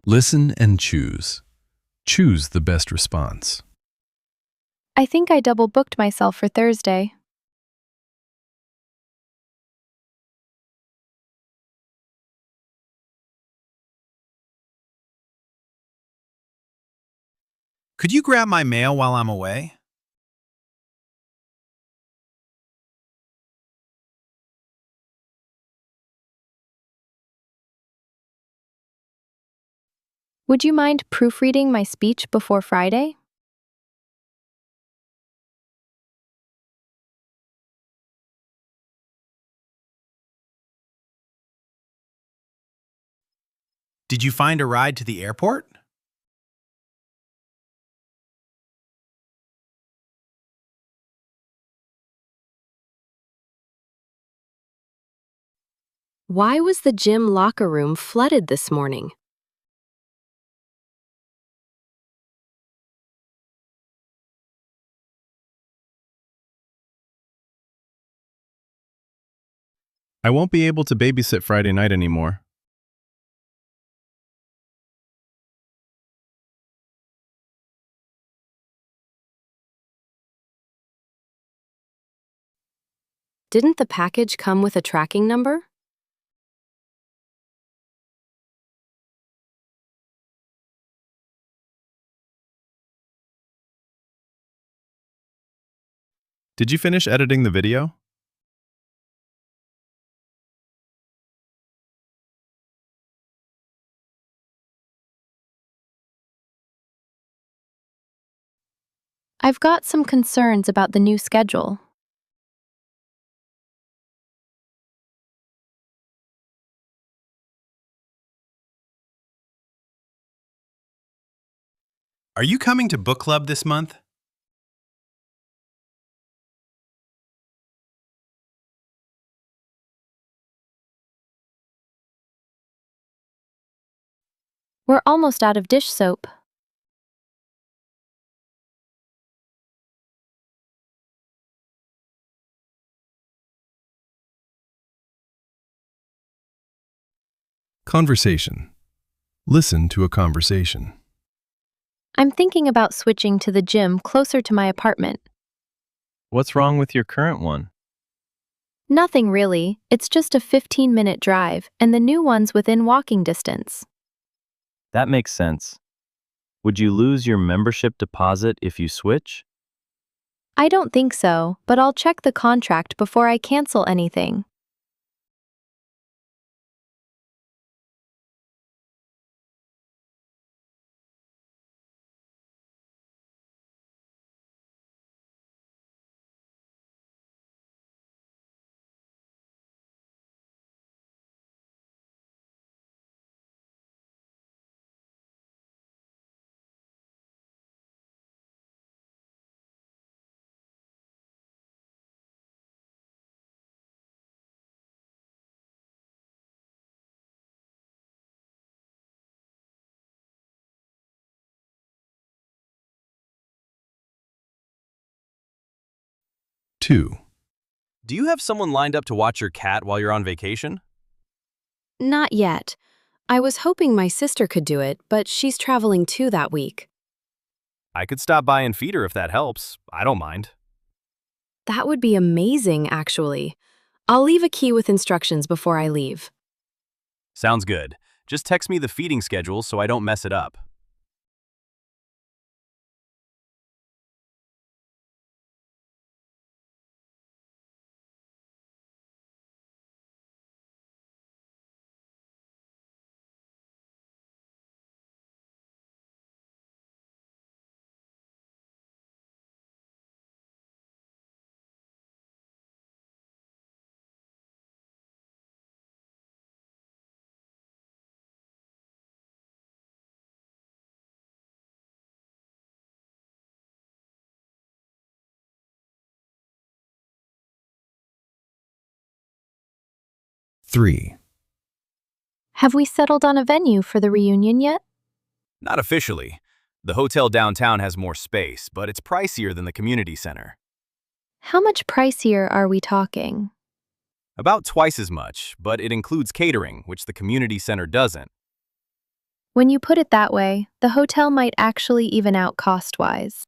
Listen and choose. Choose the best response. I think I double booked myself for Thursday. Could you grab my mail while I'm away? Would you mind proofreading my speech before Friday? Did you find a ride to the airport? Why was the gym locker room flooded this morning? I won't be able to babysit Friday night anymore. Didn't the package come with a tracking number? Did you finish editing the video? I've got some concerns about the new schedule. Are you coming to book club this month? We're almost out of dish soap. Conversation. Listen to a conversation. I'm thinking about switching to the gym closer to my apartment. What's wrong with your current one? Nothing really, it's just a 15-minute drive, and the new one's within walking distance. That makes sense. Would you lose your membership deposit if you switch? I don't think so, but I'll check the contract before I cancel anything. Two. Do you have someone lined up to watch your cat while you're on vacation? Not yet. I was hoping my sister could do it, but she's traveling too that week. I could stop by and feed her if that helps. I don't mind. That would be amazing, actually. I'll leave a key with instructions before I leave. Sounds good. Just text me the feeding schedule so I don't mess it up. Three. Have we settled on a venue for the reunion yet? Not officially. The hotel downtown has more space, but it's pricier than the community center. How much pricier are we talking? About twice as much, but it includes catering, which the community center doesn't. When you put it that way, the hotel might actually even out cost-wise.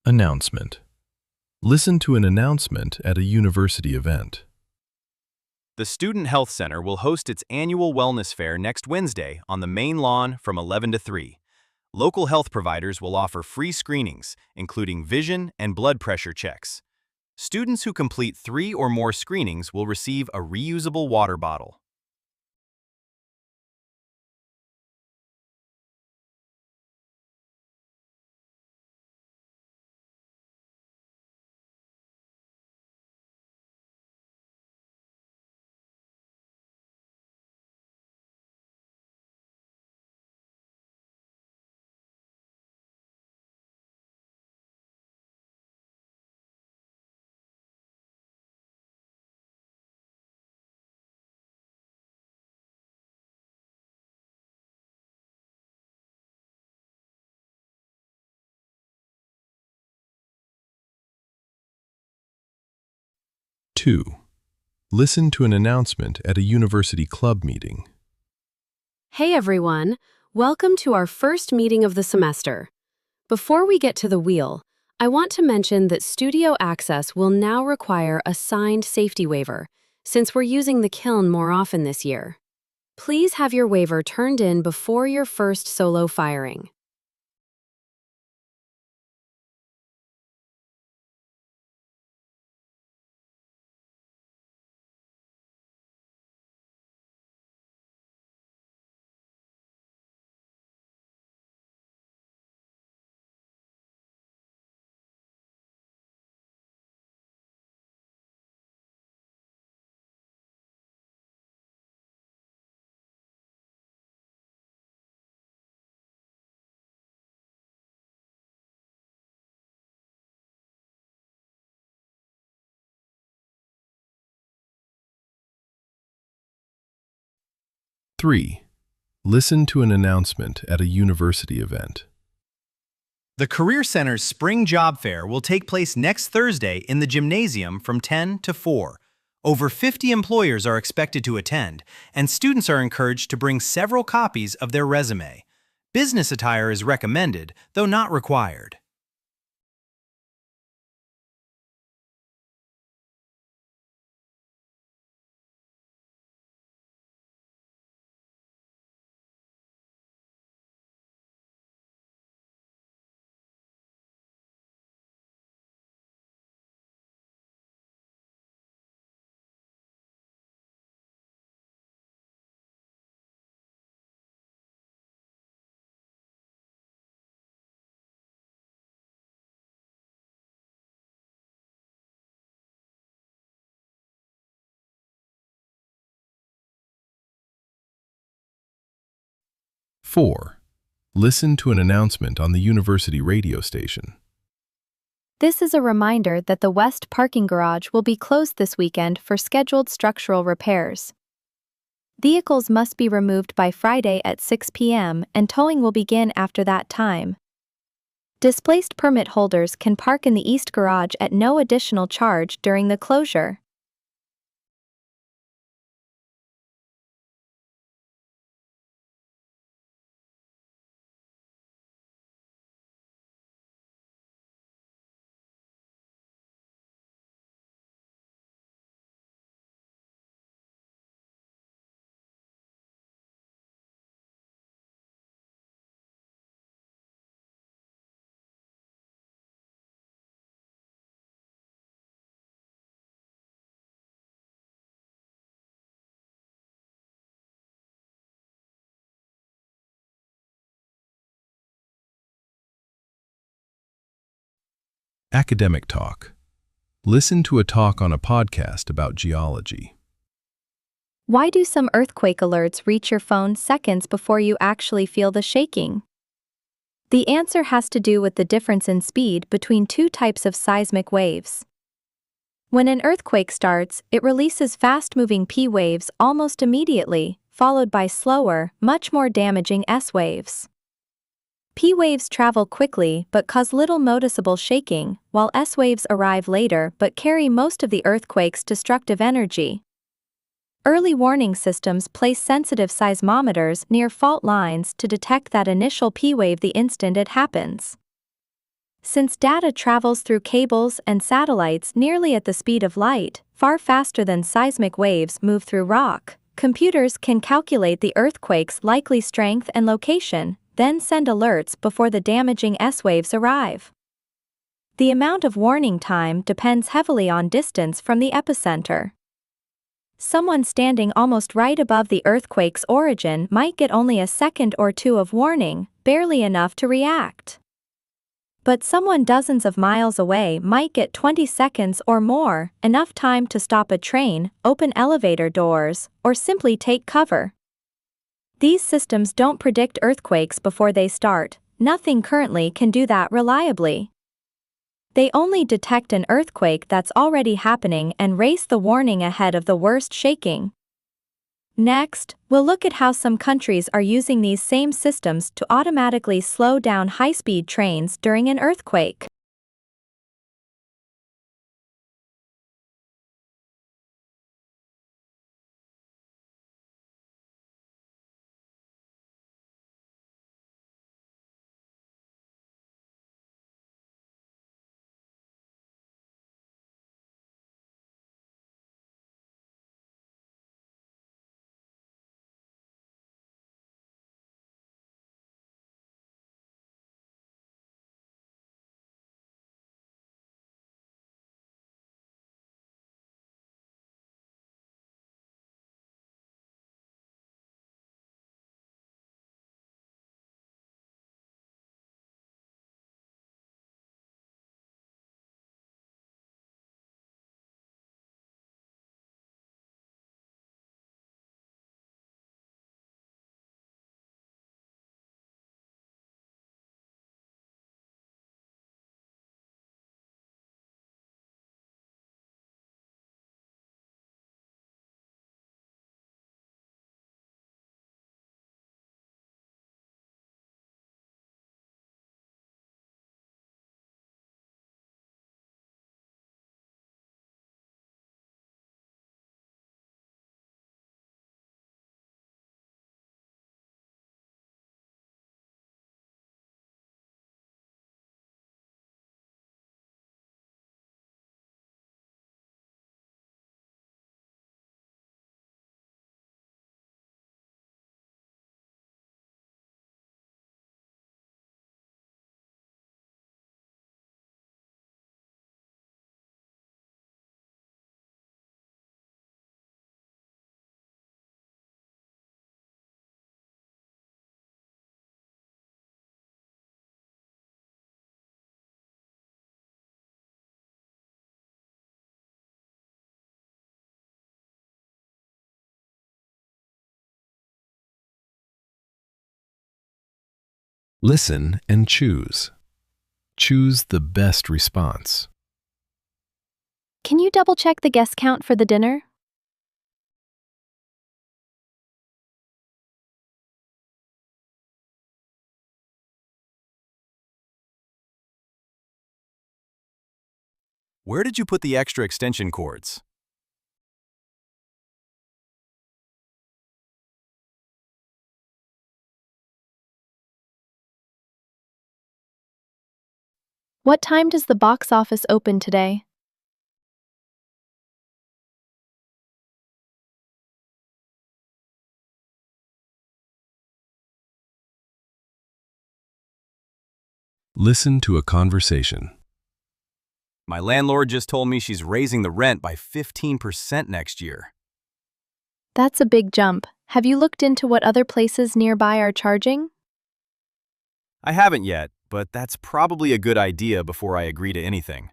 Announcement. Listen to an announcement at a university event. The Student Health Center will host its annual wellness fair next Wednesday on the main lawn from 11 to 3. Local health providers will offer free screenings, including vision and blood pressure checks. Students who complete 3 or more screenings will receive a reusable water bottle. Two. Listen to an announcement at a university club meeting. Hey everyone, welcome to our first meeting of the semester. Before we get to the wheel, I want to mention that studio access will now require a signed safety waiver, since we're using the kiln more often this year. Please have your waiver turned in before your first solo firing. Three. Listen to an announcement at a university event. The Career Center's Spring Job Fair will take place next Thursday in the gymnasium from 10 to 4. Over 50 employers are expected to attend, and students are encouraged to bring several copies of their resume. Business attire is recommended, though not required. Four. Listen to an announcement on the university radio station. This is a reminder that the west parking garage will be closed this weekend for scheduled structural repairs. Vehicles must be removed by Friday at 6 p.m. and towing will begin after that time. Displaced permit holders can park in the east garage at no additional charge during the closure. Academic talk. Listen to a talk on a podcast about geology. Why do some earthquake alerts reach your phone seconds before you actually feel the shaking? The answer has to do with the difference in speed between two types of seismic waves. When an earthquake starts, it releases fast-moving P waves almost immediately, followed by slower, much more damaging S waves. P waves travel quickly but cause little noticeable shaking, while S waves arrive later but carry most of the earthquake's destructive energy. Early warning systems place sensitive seismometers near fault lines to detect that initial P wave the instant it happens. Since data travels through cables and satellites nearly at the speed of light, far faster than seismic waves move through rock, computers can calculate the earthquake's likely strength and location, then send alerts before the damaging S waves arrive. The amount of warning time depends heavily on distance from the epicenter. Someone standing almost right above the earthquake's origin might get only a second or two of warning, barely enough to react. But someone dozens of miles away might get 20 seconds or more, enough time to stop a train, open elevator doors, or simply take cover. These systems don't predict earthquakes before they start. Nothing currently can do that reliably. They only detect an earthquake that's already happening and race the warning ahead of the worst shaking. Next, we'll look at how some countries are using these same systems to automatically slow down high-speed trains during an earthquake. Listen and choose. Choose the best response. Can you double-check the guest count for the dinner? Where did you put the extra extension cords? What time does the box office open today? Listen to a conversation. My landlord just told me she's raising the rent by 15% next year. That's a big jump. Have you looked into what other places nearby are charging? I haven't yet, but that's probably a good idea before I agree to anything.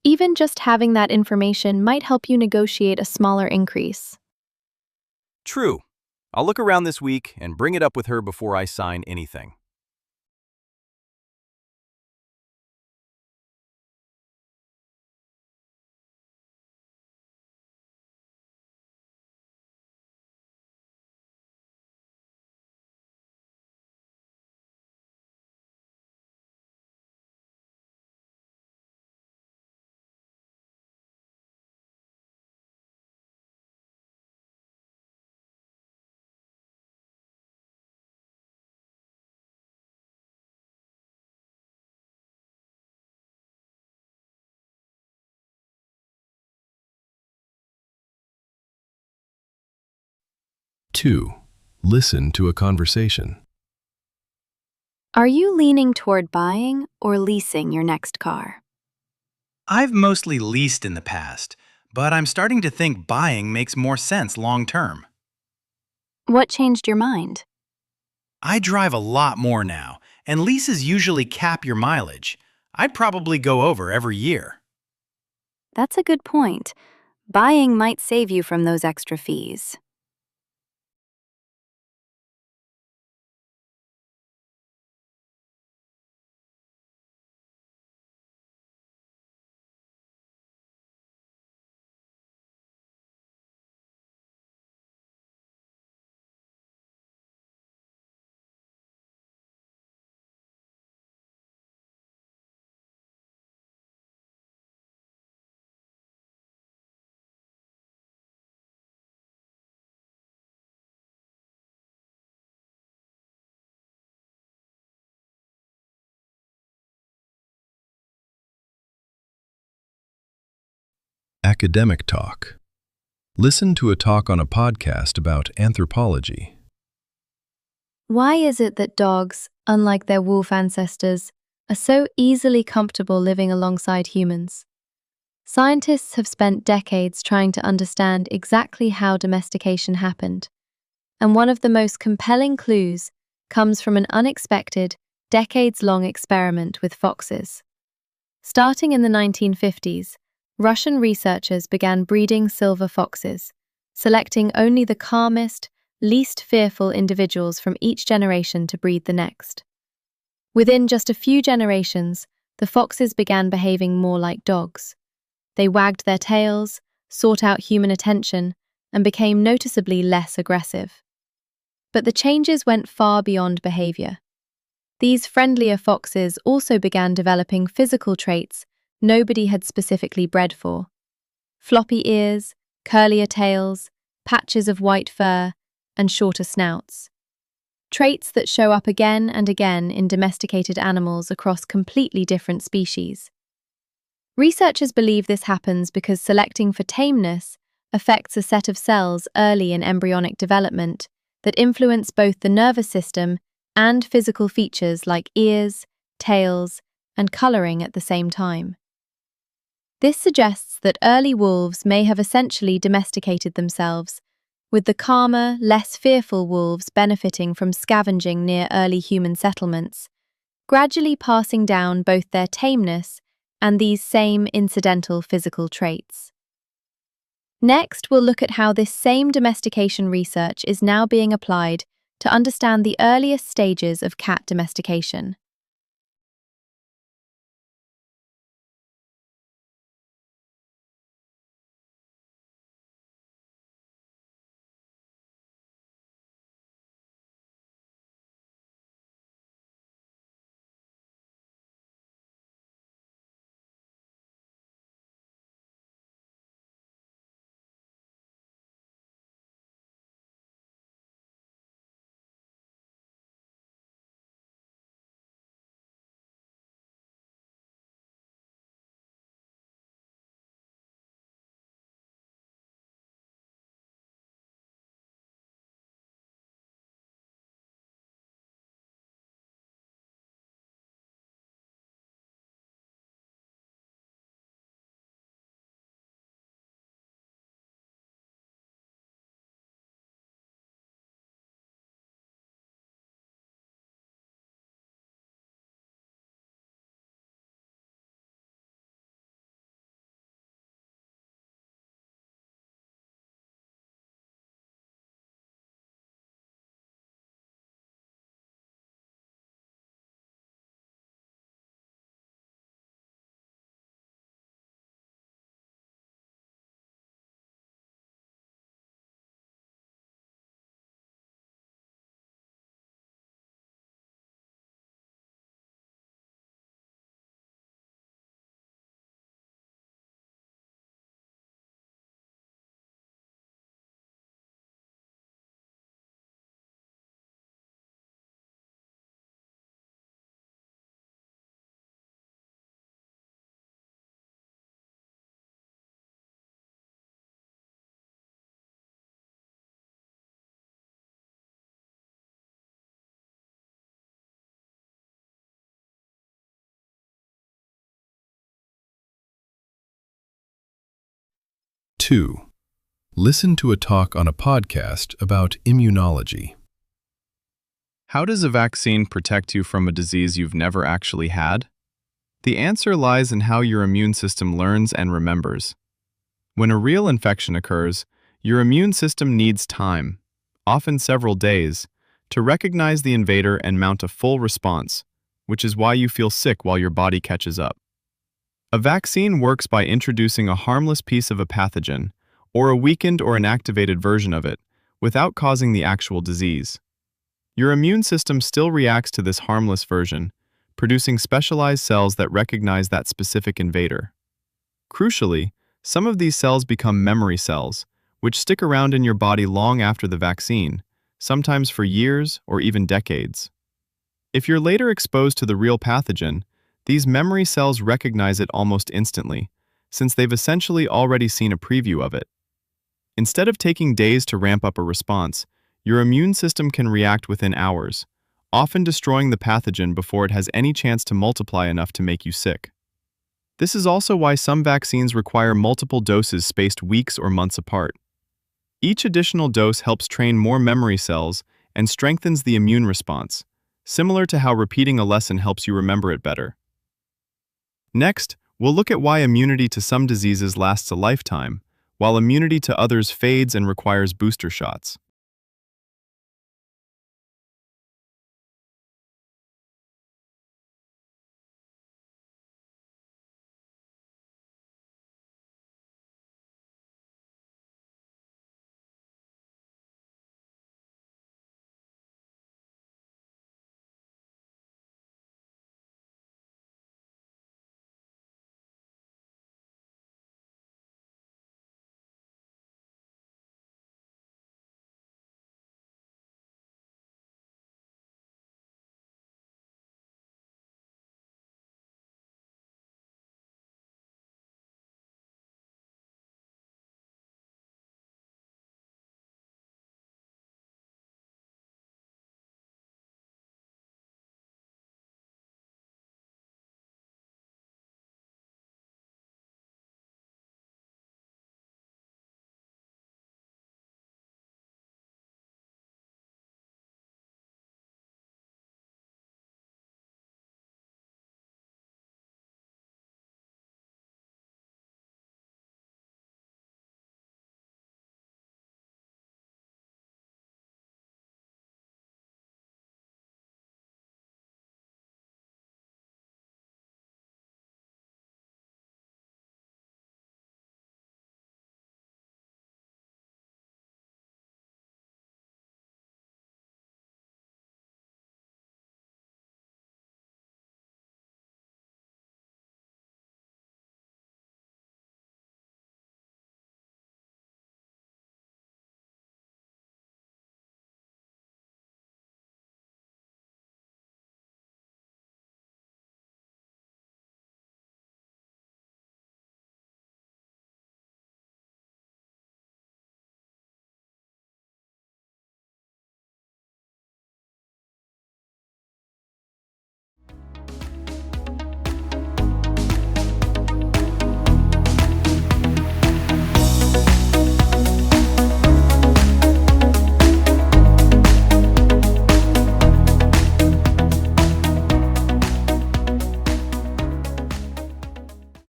Even just having that information might help you negotiate a smaller increase. True. I'll look around this week and bring it up with her before I sign anything. Two, listen to a conversation. Are you leaning toward buying or leasing your next car? I've mostly leased in the past, but I'm starting to think buying makes more sense long term. What changed your mind? I drive a lot more now, and leases usually cap your mileage. I'd probably go over every year. That's a good point. Buying might save you from those extra fees. Academic talk. Listen to a talk on a podcast about anthropology. Why is it that dogs, unlike their wolf ancestors, are so easily comfortable living alongside humans? Scientists have spent decades trying to understand exactly how domestication happened, and one of the most compelling clues comes from an unexpected, decades-long experiment with foxes. Starting in the 1950s, Russian researchers began breeding silver foxes, selecting only the calmest, least fearful individuals from each generation to breed the next. Within just a few generations, the foxes began behaving more like dogs. They wagged their tails, sought out human attention, and became noticeably less aggressive. But the changes went far beyond behavior. These friendlier foxes also began developing physical traits nobody had specifically bred for. Floppy ears, curlier tails, patches of white fur, and shorter snouts. Traits that show up again and again in domesticated animals across completely different species. Researchers believe this happens because selecting for tameness affects a set of cells early in embryonic development that influence both the nervous system and physical features like ears, tails, and coloring at the same time. This suggests that early wolves may have essentially domesticated themselves, with the calmer, less fearful wolves benefiting from scavenging near early human settlements, gradually passing down both their tameness and these same incidental physical traits. Next, we'll look at how this same domestication research is now being applied to understand the earliest stages of cat domestication. 2. Listen to a talk on a podcast about immunology. How does a vaccine protect you from a disease you've never actually had? The answer lies in how your immune system learns and remembers. When a real infection occurs, your immune system needs time, often several days, to recognize the invader and mount a full response, which is why you feel sick while your body catches up. A vaccine works by introducing a harmless piece of a pathogen, or a weakened or inactivated version of it, without causing the actual disease. Your immune system still reacts to this harmless version, producing specialized cells that recognize that specific invader. Crucially, some of these cells become memory cells, which stick around in your body long after the vaccine, sometimes for years or even decades. If you're later exposed to the real pathogen, these memory cells recognize it almost instantly, since they've essentially already seen a preview of it. Instead of taking days to ramp up a response, your immune system can react within hours, often destroying the pathogen before it has any chance to multiply enough to make you sick. This is also why some vaccines require multiple doses spaced weeks or months apart. Each additional dose helps train more memory cells and strengthens the immune response, similar to how repeating a lesson helps you remember it better. Next, we'll look at why immunity to some diseases lasts a lifetime, while immunity to others fades and requires booster shots.